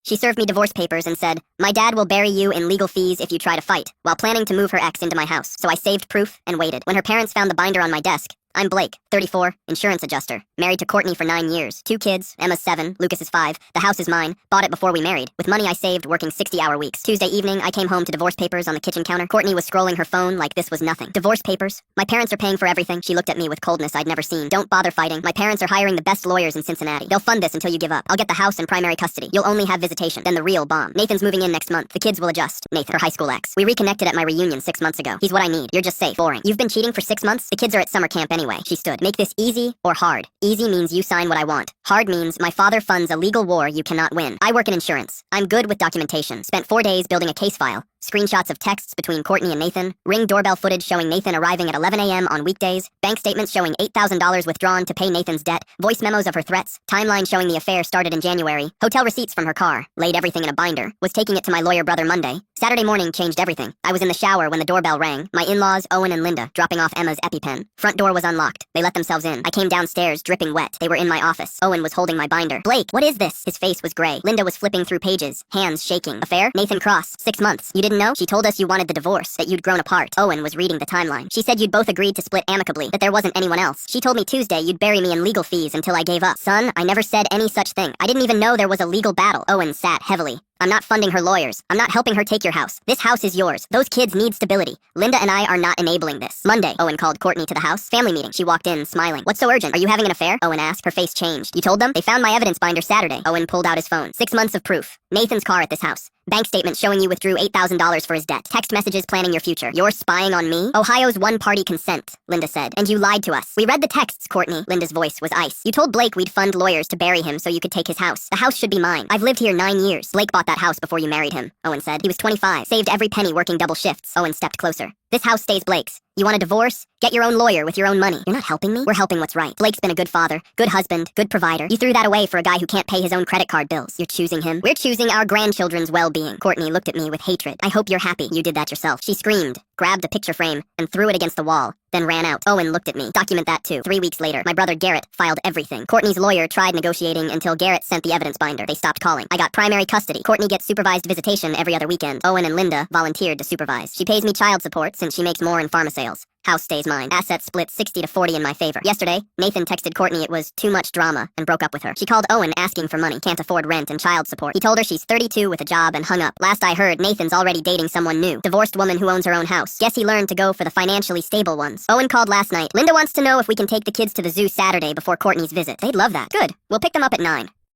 She served me divorce papers and said, "My dad will bury you in legal fees if you try to fight," while planning to move her ex into my house. So I saved proof and waited. When her parents found the binder on my desk, I'm Blake, 34, insurance adjuster, married to Courtney for 9 years, 2 kids, Emma's 7, Lucas is 5, the house is mine, bought it before we married, with money I saved working 60-hour weeks. Tuesday evening, I came home to divorce papers on the kitchen counter. Courtney was scrolling her phone like this was nothing. Divorce papers? My parents are paying for everything. She looked at me with coldness I'd never seen. Don't bother fighting. My parents are hiring the best lawyers in Cincinnati. They'll fund this until you give up. I'll get the house in primary custody. You'll only have visitation. Then the real bomb. Nathan's moving in next month. The kids will adjust. Nathan, her high school ex. We reconnected at my reunion 6 months ago. He's what I need. You're just safe. Boring. You've been cheating for 6 months? The kids are at summer camp anyway. She stood. Make this easy or hard. Easy means you sign what I want. Hard means my father funds a legal war you cannot win. I work in insurance. I'm good with documentation. Spent 4 days building a case file. Screenshots of texts between Courtney and Nathan, Ring doorbell footage showing Nathan arriving at 11 a.m. on weekdays, bank statements showing $8,000 withdrawn to pay Nathan's debt, voice memos of her threats, timeline showing the affair started in January, hotel receipts from her car, laid everything in a binder, was taking it to my lawyer brother Monday. Saturday morning changed everything. I was in the shower when the doorbell rang, my in-laws, Owen and Linda, dropping off Emma's EpiPen. Front door was unlocked. They let themselves in. I came downstairs, dripping wet. They were in my office. Owen was holding my binder. "Blake, what is this?" His face was gray. Linda was flipping through pages, hands shaking. "Affair? Nathan Cross. 6 months. You didn't know? She told us you wanted the divorce, that you'd grown apart." Owen was reading the timeline. "She said you'd both agreed to split amicably, that there wasn't anyone else. She told me Tuesday you'd bury me in legal fees until I gave up." "Son, I never said any such thing. I didn't even know there was a legal battle." Owen sat heavily. "I'm not funding her lawyers. I'm not helping her take your house. This house is yours. Those kids need stability. Linda and I are not enabling this." Monday, Owen called Courtney to the house. Family meeting. She walked in, smiling. "What's so urgent? Are you having an affair?" Owen asked. Her face changed. "You told them?" "They found my evidence binder Saturday." Owen pulled out his phone. 6 months of proof. Nathan's car at this house. Bank statement showing you withdrew $8,000 for his debt. Text messages planning your future. "You're spying on me?" "Ohio's one-party consent," Linda said. "And you lied to us." "We read the texts, Courtney." Linda's voice was ice. "You told Blake we'd fund lawyers to bury him so you could take his house. The house should be mine. I've lived here 9 years. Blake bought that house before you married him," Owen said. "He was 25. Saved every penny working double shifts." Owen stepped closer. "This house stays Blake's. You want a divorce? Get your own lawyer with your own money." "You're not helping me." "We're helping what's right. Blake's been a good father, good husband, good provider. You threw that away for a guy who can't pay his own credit card bills. You're choosing him. We're choosing our grandchildren's well-being." Courtney looked at me with hatred. "I hope you're happy you did that yourself." She screamed, grabbed a picture frame, and threw it against the wall, then ran out. Owen looked at me. "Document that too." 3 weeks later, my brother Garrett filed everything. Courtney's lawyer tried negotiating until Garrett sent the evidence binder. They stopped calling. I got primary custody. Courtney gets supervised visitation every other weekend. Owen and Linda volunteered to supervise. She pays me child support since she makes more in pharma sales. House stays mine. Assets split 60 to 40 in my favor. Yesterday, Nathan texted Courtney it was too much drama and broke up with her. She called Owen asking for money. Can't afford rent and child support. He told her she's 32 with a job and hung up. Last I heard, Nathan's already dating someone new. Divorced woman who owns her own house. Guess he learned to go for the financially stable ones. Owen called last night. "Linda wants to know if we can take the kids to the zoo Saturday before Courtney's visit." "They'd love that." "Good. We'll pick them up at 9.